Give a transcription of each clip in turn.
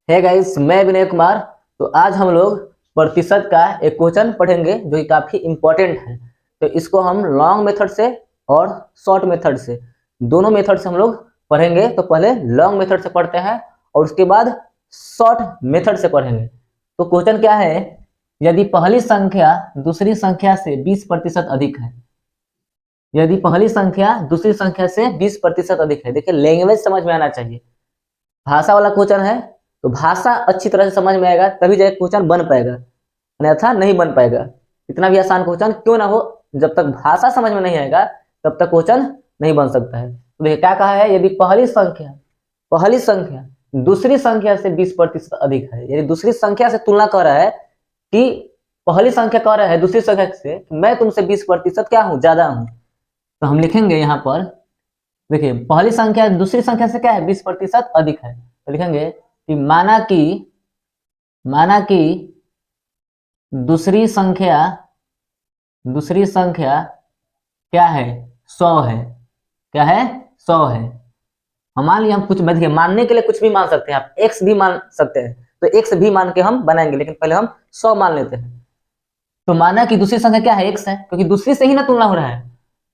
है गाइस, मैं विनय कुमार। तो आज हम लोग प्रतिशत का एक क्वेश्चन पढ़ेंगे जो कि काफी इंपॉर्टेंट है। तो इसको हम लॉन्ग मेथड से और शॉर्ट मेथड से दोनों मेथड से हम लोग पढ़ेंगे। तो पहले लॉन्ग मेथड से पढ़ते हैं और उसके बाद शॉर्ट मेथड से पढ़ेंगे। तो क्वेश्चन क्या है, यदि पहली संख्या दूसरी संख्या से 20% अधिक है। यदि पहली संख्या दूसरी संख्या से 20% अधिक है। देखिए, लैंग्वेज समझ में आना चाहिए। भाषा वाला क्वेश्चन है तो भाषा अच्छी तरह से समझ में आएगा तभी जाके क्वेश्चन बन पाएगा, अन्यथा नहीं बन पाएगा। इतना भी आसान क्वेश्चन क्यों ना हो, जब तक भाषा समझ में नहीं आएगा तब तक क्वेश्चन नहीं बन सकता है। तो देखिए क्या कहा है, यदि पहली संख्या दूसरी संख्या से 20% अधिक है। यदि दूसरी संख्या से तुलना कर रहा है कि पहली संख्या कह रहा है दूसरी संख्या से मैं तुमसे 20% क्या हूं, ज्यादा हूं। तो हम लिखेंगे यहाँ पर, देखिए पहली संख्या दूसरी संख्या से क्या है, 20% अधिक है। तो लिखेंगे कि माना कि दूसरी संख्या क्या है, 100 है। क्या है, 100 है। हम मान लिया, हम कुछ देखिए मानने के लिए कुछ भी मान सकते हैं, आप x भी मान सकते हैं। तो x भी मान के हम बनाएंगे, लेकिन पहले हम 100 मान लेते हैं। तो माना कि दूसरी संख्या क्या है, x है, क्योंकि दूसरी से ही ना तुलना हो रहा है।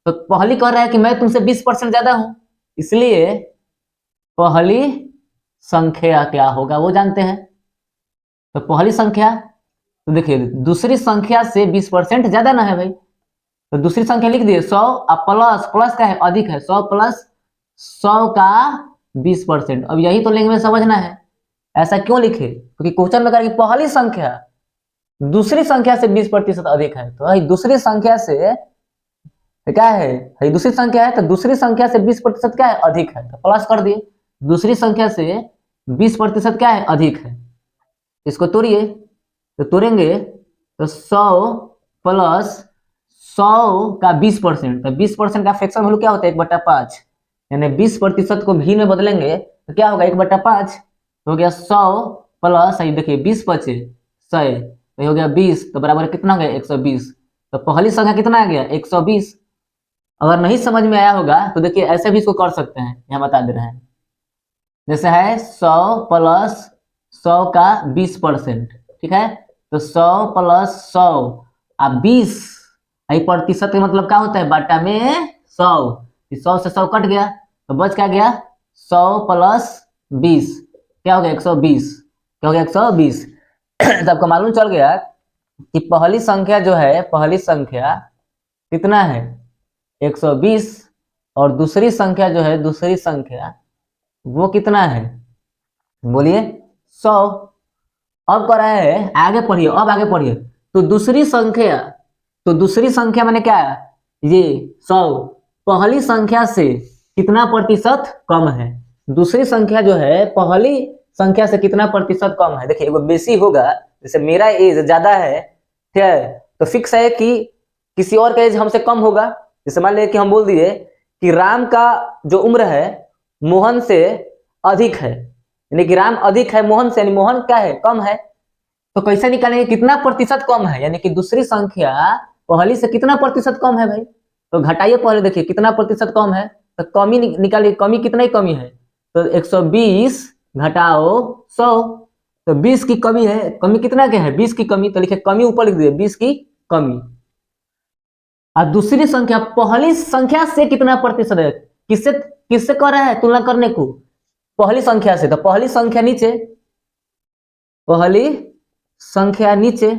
तो पहली कह रहा है कि मैं तुमसे 20% ज्यादा हूं, इसलिए पहली संख्या क्या होगा वो जानते हैं। तो पहली संख्या, तो देखिए दूसरी संख्या से 20% ज्यादा ना है भाई। तो दूसरी संख्या लिख दिए 100, अब प्लस क्या है, अधिक है। 100 प्लस 100 का 20%। अब यही तो लैंग्वेज समझना है। ऐसा क्यों लिखे, क्योंकि क्वेश्चन में कहा कि पहली संख्या दूसरी संख्या से 20% अधिक है। तो भाई दूसरी संख्या से क्या है, भाई दूसरी संख्या है तो दूसरी संख्या से 20% क्या है, अधिक है। तो प्लस कर दिए, दूसरी संख्या से 20% क्या है, अधिक है। इसको तोड़िए, तो तोड़ेंगे तो 100 प्लस 100 का 20%। तो 20% का फ्रैक्शन वैल्यू क्या होता है, 1/5। यानी 20% को भी में बदलेंगे तो क्या होगा, 1/5 हो गया। 100 प्लस, देखिए 20 बचे 100, तो हो गया 20, तो बराबर कितना हो गया, 120। तो पहली संख्या कितना आ गया, 120। अगर नहीं समझ में आया होगा तो देखिए ऐसे भी इसको कर सकते हैं, यहाँ बता दे रहे हैं। जैसे है 100 प्लस 100 का 20%, ठीक है। तो 100 प्लस 100 अब 20, प्रतिशत का मतलब क्या होता है, बटा में 100। 100 से 100 कट गया तो बच क्या गया, 100 प्लस 20 क्या हो गया, 120। क्या हो गया, 120। तो आपको मालूम चल गया कि पहली संख्या जो है, पहली संख्या कितना है, 120, और दूसरी संख्या जो है, दूसरी संख्या वो कितना है, बोलिए 100। अब कर रहे हैं आगे पढ़िए, अब आगे पढ़िए। तो दूसरी संख्या मैंने क्या है, ये 100 पहली संख्या से कितना प्रतिशत कम है। दूसरी संख्या जो है पहली संख्या से कितना प्रतिशत कम है। देखिए वो बेसी होगा, जैसे मेरा एज ज्यादा है, ठीक है, तो फिक्स है कि किसी और का एज हमसे कम होगा। जैसे मान लिया कि हम बोल दिए कि राम का जो उम्र है मोहन से अधिक है, यानी कि राम अधिक है मोहन से, यानी मोहन क्या है, कम है। तो कैसे निकालेंगे, कितना प्रतिशत कम है, यानी कि दूसरी संख्या पहली से कितना प्रतिशत कम है भाई। तो घटाइए पहले, देखिए कितना प्रतिशत कम है। तो कमी निकालिए, कमी कितना ही कमी है। तो 120 घटाओ 100, तो 20 की कमी है। कमी कितना क्या है, 20 की कमी। तो लिखे कमी ऊपर लिख दिए, 20 की कमी। और दूसरी संख्या पहली संख्या से कितना प्रतिशत है, किससे किससे कर रहा है तुलना करने को, पहली संख्या से। तो पहली संख्या नीचे, पहली संख्या नीचे,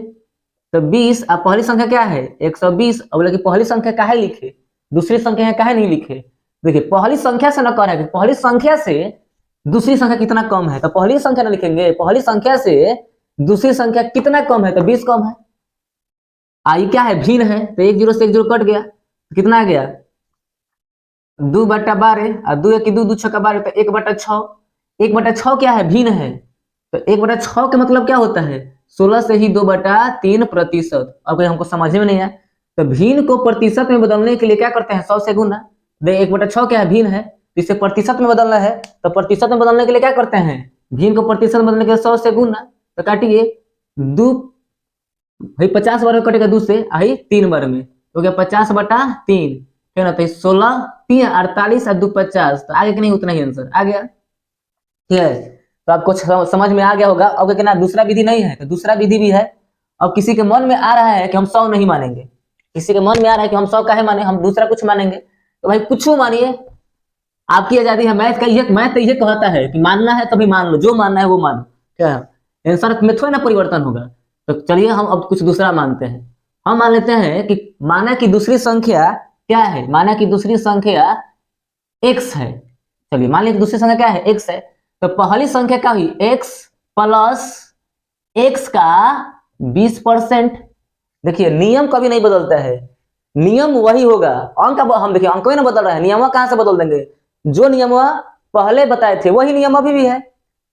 तो 20। अब पहली संख्या क्या है, 120। अब बोले कि पहली संख्या काहे लिखे, दूसरी संख्या काहे नहीं लिखे। देखिए पहली संख्या से ना कर रहा है, पहली संख्या से दूसरी संख्या कितना कम है। तो पहली संख्या ना लिखेंगे, पहली संख्या से दूसरी संख्या कितना कम है, तो 20 कम है। आई क्या है, भिन्न है। तो 1 0 से 1 0 कट गया, तो कितना आ गया, 2/12। और 2 1 2 2 6 12, तो 1/6। 1/6 क्या है, भिन्न है। तो 1/6 का मतलब क्या होता है, 16 से ही 2/3%। अब कोई हमको समझ में नहीं है, तो भिन्न को प्रतिशत में बदलने के लिए क्या करते हैं, 100 से गुना। 1/6 क्या है, भिन्न है, इसे प्रतिशत में बदलना है। तो प्रतिशत में बदलने के लिए क्या करते हैं, भिन्न को प्रतिशत में बदलने के लिए 100 से गुना। तो काटिए, 2 भाई 50 बार में कटेगा, 2 से आई 3 बार में, हो गया 50/3, क्या ना। 16 3 48 और 2 50, तो आगे कि नहीं उतना ही आंसर आ गया, ठीक है। तो आपको समझ में आ गया होगा। अब कहना दूसरा विधि नहीं है, तो दूसरा विधि भी है। अब किसी के मन में आ रहा है कि हम 100 नहीं मानेंगे, किसी के मन में आ रहा है कि हम 100 काहे माने, हम दूसरा कुछ मानेंगे, तो भाई कुछ मानिए, आपकी आजादी है। मैथ तो ये कहता है कि मानना है तभी मान लो, जो मानना है वो मानो। क्या आंसर में थोड़ी ना परिवर्तन होगा। तो चलिए हम अब कुछ दूसरा मानते हैं। हम मान लेते हैं कि माना की दूसरी संख्या क्या है, माना की दूसरी संख्या x है। चलिए मान लीजिए दूसरी संख्या क्या है, x है। तो पहली संख्या क्या हुई, x प्लस x का 20%। देखिए नियम कभी नहीं बदलता है, नियम वही होगा। अंक हम देखिए अंक ही ना बदल रहा है, नियम कहां से बदल देंगे, जो नियम पहले बताए थे वही नियम अभी भी है।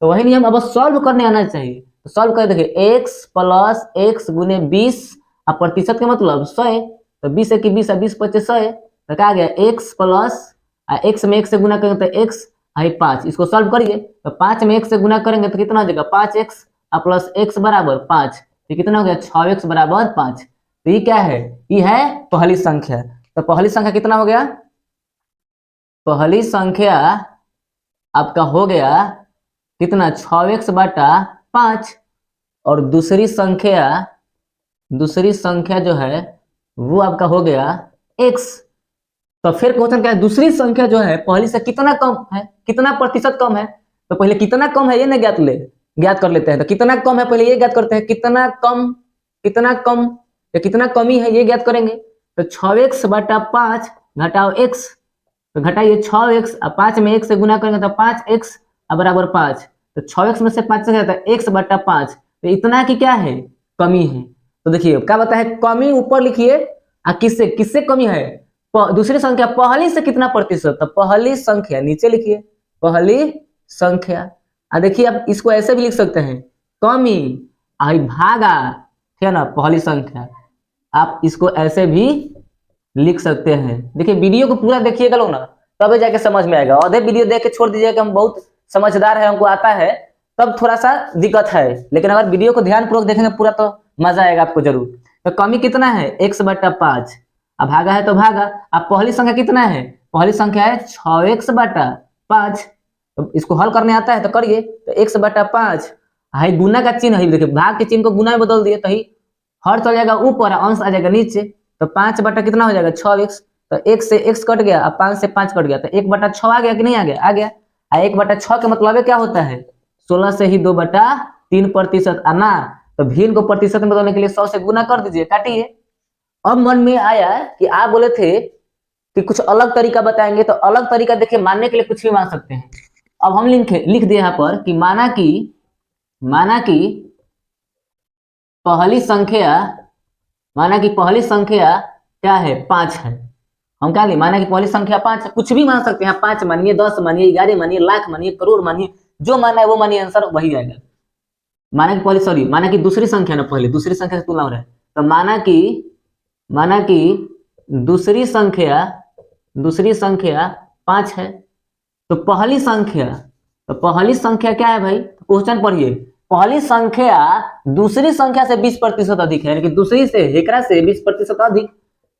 तो वही नियम अब सॉल्व करने आना चाहिए। तो सॉल्व कर देखिए x प्लस x गुने 20 और प्रतिशत के मतलब 100। तो 20 की 20 20 25 100। तो क्या आ गया x प्लस x में 1 से गुना करेंगे तो x है 5। इसको सॉल्व करिए तो 5 में 1 से गुना करेंगे तो कितना हो जाएगा 5x प्लस x बराबर 5। तो कितना हो गया 6x बराबर 5। तो ये क्या है, ये है पहली संख्या। तो पहली संख्या कितना हो गया, पहली संख्या आपका हो गया कितना 6x बटा 5। और दूसरी संख्या जो है वो आपका हो गया x। तो फिर क्वेश्चन क्या है, दूसरी संख्या जो है पहली से कितना कम है, कितना प्रतिशत कम है। तो पहले कितना कम है ये ना ज्ञात कर लेते हैं। तो कितना कम है पहले ये ज्ञात करते हैं, कितना कम या कितना कमी है ये ज्ञात करेंगे। तो 6x बटा 5 घटाओ x। तो घटाइए 6x और 5 में 1 से गुना करेंगे तो 5x बराबर 5। तो 6x में से 5 से जाता है x बटा 5। तो इतना की क्या है, कमी है। तो देखिए क्या बता है, कमी ऊपर लिखिए। किससे किससे कमी है, दूसरी संख्या पहली से कितना प्रतिशत। तो पहली संख्या नीचे लिखिए, पहली संख्या। देखिए आप इसको ऐसे भी लिख सकते हैं, कमी आई भागा, ठीक है ना, पहली संख्या। आप इसको ऐसे भी लिख सकते हैं। देखिए वीडियो को पूरा देखिएगा लोग ना, तब जाके समझ में आएगा। आधे वीडियो देख के छोड़ दीजिएगा कि हम बहुत समझदार है, हमको आता है, तब थोड़ा सा दिक्कत है। लेकिन अगर वीडियो को ध्यान पूर्वक देखेंगे पूरा तो मजा आएगा आपको जरूर। तो कमी कितना है x बटा 5। अब भागा है तो भागा। अब पहली संख्या कितना है, पहली संख्या है 6x बटा 5। तो इसको हल करने आता है तो करिए। तो x बटा 5 है गुना का चिन्ह है, देखिए भाग के चिन्ह को गुना में बदल दिए तो ही हर चल जाएगा ऊपर, अंश आ जाएगा नीचे। तो 5 बटा कितना हो जाएगा 6x। तो x से x कट गया, अब 5 से 5 कट गया, तो 1 बटा 6 आ गया कि नहीं आ गया, आ गया। 1 बटा 6 का मतलब क्या होता है, 16 से ही 2 बटा 3% आना। तो भिन्न को प्रतिशत में बदलने के लिए 100 से गुना कर दीजिए, काटिए। अब मन में आया कि आप बोले थे कि कुछ अलग तरीका बताएंगे, तो अलग तरीका देखिए मानने के लिए कुछ भी मान सकते हैं। अब हम लिख दिए यहाँ पर कि माना कि पहली संख्या क्या है, 5 है। हम क्या माना कि पहली संख्या 5 है, कुछ भी मान सकते हैं। 5 मानिए, 10 मानिए, 11 मानिए, लाख मानिए, करोड़ मानिए, जो माना है वो मानिए, आंसर वही आएगा। माना कि दूसरी संख्या ना, पहले दूसरी संख्या से तुलना हो रहा है। तो माना कि दूसरी संख्या 5 है। तो पहली संख्या क्या है भाई, क्वेश्चन पढ़िए। पहली संख्या दूसरी संख्या से 20% अधिक है, यानी कि दूसरी से एकरा से 20% अधिक।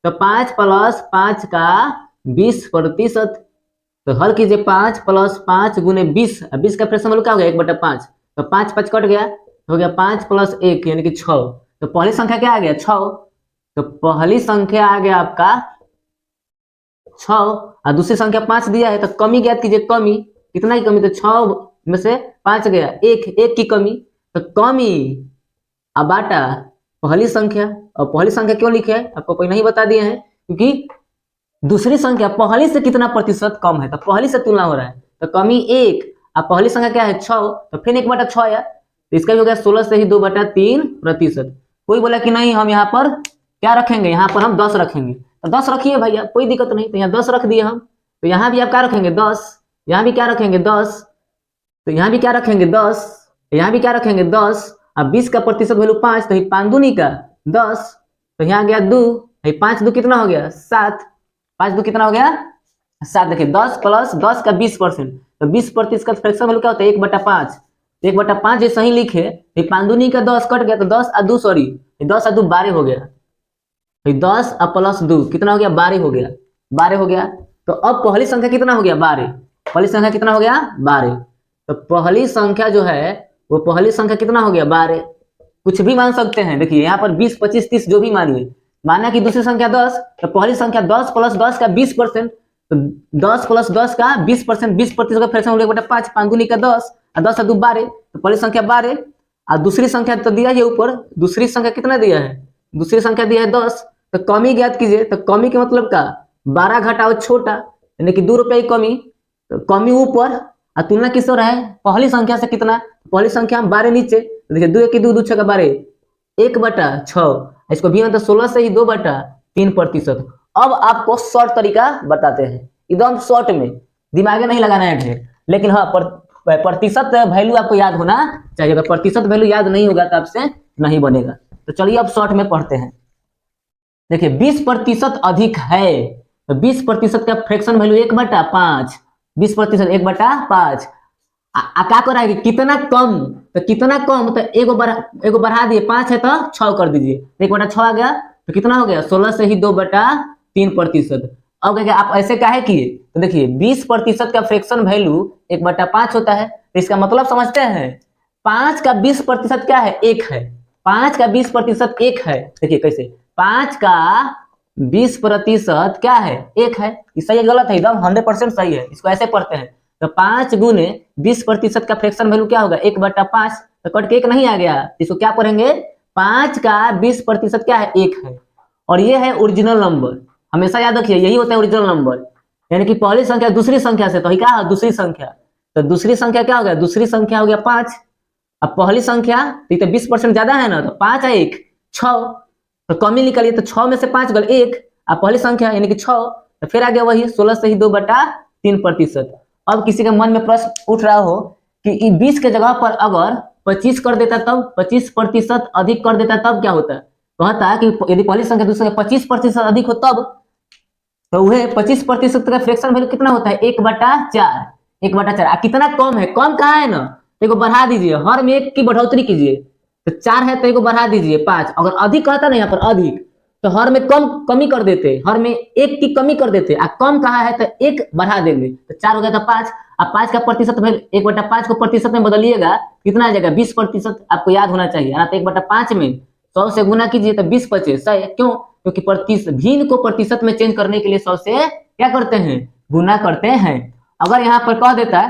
तो 5 प्लस 5 का 20%। तो हल कीजिए 5 प्लस 5 गुने 20। 20 का फ्रैक्शन वैल्यू क्या हो गया 1 बटा 5। तो 5 5 कट गया, हो गया 5 प्लस 1 यानी कि 6। तो पहली संख्या क्या आ गया 6। तो पहली संख्या आ गया आपका 6 और दूसरी संख्या 5 दिया है। तो कमी ज्ञात कीजिए, कमी कितना की कमी, तो 6 में से 5 गया, एक की कमी। तो कमी अब बाटा पहली संख्या। और पहली संख्या क्यों लिखे है आपको कोई नहीं बता दिए हैं, क्योंकि दूसरी संख्या पहली से कितना प्रतिशत कम है, तो पहली से तुलना हो रहा है। तो कमी 1 और पहली संख्या क्या है 6, तो फिर 1 बटा 6 आया। तो इसका भी हो गया 16 से ही 2 बटा 3%। कोई बोला कि नहीं हम यहाँ पर क्या रखेंगे, यहाँ पर हम 10 रखेंगे। तो 10 रखिए भैया, कोई दिक्कत नहीं। तो यहाँ 10 रख दिए हम। तो यहाँ भी आप क्या रखेंगे 10, यहाँ भी क्या रखेंगे 10, तो यहाँ भी क्या रखेंगे 10, यहाँ भी क्या रखेंगे 10। अब 20 का प्रतिशत वैल्यू 5, तो 5 दूनी का 10। तो यहाँ गया 2, 5 2 कितना हो गया 7। 5 2 कितना हो गया 7। देखिए 10 प्लस 10 का 20%। तो 20% का फ्रैक्शन वैल्यू क्या होता है 1 बटा 5। 1 बटा 5 जैसे ही लिखे, 5 दूनी का 10 कट गया, तो 10 और 2 सॉरी 10 और 2 12 हो गया। 10 और प्लस 2 कितना हो गया 12 हो गया, 12 हो गया। तो अब पहली संख्या कितना हो गया 12, पहली संख्या कितना हो गया 12। तो पहली संख्या जो है वो पहली संख्या कितना हो गया 12, कुछ भी मान सकते हैं। देखिए यहाँ पर 20, 25, 30 जो भी मानिए, माना कि दूसरी संख्या 10, तो पहली संख्या 10 प्लस 10 का 20%, तो 10 प्लस 10 का 20%, 20% का फ्रैक्शन हो गया बटा 5, 5 दूनी का 10 और 10 2 12, तो पहली संख्या 12 और दूसरी संख्या तो दिया है ऊपर, दूसरी संख्या कितना दिया है, दूसरी संख्या दिया है 10, तो कमी ज्ञात कीजिए। तो कमी के मतलब का 12 घटाओ छोटा, यानी कि 2 रुपये की कमी, तो कमी ऊपर और तुलना किस हो रहा है पहली संख्या से, कितना पहली संख्या हम 12 नीचे, तो देखिए 2 की 2, 2 6 12, 1/6, इसको भी मतलब 16 से ही 2/3%। अब आपको शॉर्ट तरीका बताते हैं, एकदम शॉर्ट में, दिमाग नहीं लगाना है ढेर, लेकिन हाँ प्रतिशत वैल्यू आपको याद होना चाहिए। अगर प्रतिशत वैल्यू याद नहीं होगा तो आपसे नहीं बनेगा। तो चलिए अब शॉर्ट में पढ़ते हैं। देखिए 20% अधिक है, तो 20% का फ्रैक्शन वैल्यू 1/5, 20% 1/5। क्या कर रहा है कितना कम, तो कितना कम, तो एगो बढ़ा दिए, 5 है तो 6 कर दीजिए, 1/6 आ गया, तो कितना हो गया 16 से ही 2/3%। अब क्या आप ऐसे काहे किए, तो देखिए 20% का फ्रैक्शन वैल्यू 1/5 होता है, तो इसका मतलब समझते हैं 5 का 20% क्या है 1 है, 5 का 20% 1 है। देखिए कैसे 5 का 20% क्या है 1 है, सही है गलत है, एकदम 100% सही है। इसको ऐसे पढ़ते हैं, तो 5 गुने 20% का फ्रैक्शन वैल्यू क्या होगा 1/5, तो कट के 1 नहीं आ गया, इसको क्या पढ़ेंगे 5 का 20% क्या है 1 है, और ये है ओरिजिनल नंबर। हमेशा याद रखिए यही होता है ओरिजिनल नंबर, यानी कि पहली संख्या दूसरी संख्या से, तो क्या है दूसरी संख्या, तो दूसरी संख्या क्या हो गया, दूसरी संख्या हो गया 5, अब पहली संख्या तो 20% ज्यादा है ना, तो 5 है 1 6, तो कमी निकालिए, तो 6 में से 5 गल 1, अब पहली संख्या यानी कि 6, तो फिर आ गया वही 16 से ही 2/3%। अब किसी के मन में प्रश्न उठ रहा हो कि 20 के जगह पर अगर 25 कर देता तब, 25% अधिक कर देता तब क्या होता, कहता है कि यदि पहली संख्या दूसरी संख्या 25% अधिक हो तब, तो वह 25% का फ्रैक्शन वैल्यू कितना होता है 1/4, 1/4। कितना कम है, कम कहाँ है ना, तो को बढ़ा दीजिए, हर में 1 की बढ़ोतरी कीजिए, तो 4 है तो एक बढ़ा दीजिए 5। अगर अधिक कहता ना यहाँ पर अधिक, तो हर में कमी कर देते, हर में 1 की कमी कर देते, कम कहाँ है तो 1 बढ़ा देंगे, तो 4 हो गया था 5। अब 5 का प्रतिशत में 1/5 को प्रतिशत में बदलिएगा, कितना आ जाएगा 20%, आपको याद होना चाहिए ना, तो 1/5 में 100 से गुना कीजिए तो 20 25 सही, क्यों, क्योंकि भिन्न को प्रतिशत में चेंज करने के लिए 100 से क्या करते हैं गुना करते हैं। अगर यहाँ पर कह देता,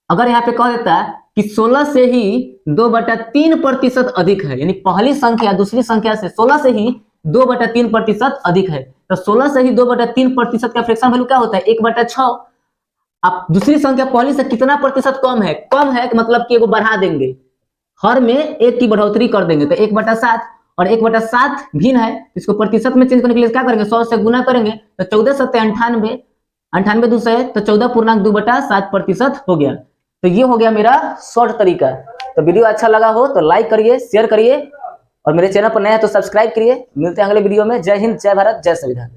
अगर यहाँ पे कह देता कि 16 से ही 2/3% अधिक है, यानी पहली संख्या दूसरी संख्या से 16 से ही 2/3% अधिक है, तो 16 से ही 2/3% का फ्रैक्शन वैल्यू क्या होता है 1/6। अब दूसरी संख्या पहली से कितना प्रतिशत कम है, कम है कि मतलब कि एगो बढ़ा देंगे, हर में 1 की बढ़ोतरी कर देंगे, तो 1/7, और 1/7 भिन्न है, इसको प्रतिशत में चेंज करने के लिए क्या करेंगे 100 से गुना करेंगे, तो 14 7 98, 98 दूसरे तो 14.2/7% हो गया। तो ये हो गया मेरा शॉर्ट तरीका। तो वीडियो अच्छा लगा हो तो लाइक करिए, शेयर करिए, और मेरे चैनल पर नए हैं तो सब्सक्राइब करिए। मिलते हैं अगले वीडियो में। जय हिंद, जय भारत, जय संविधान।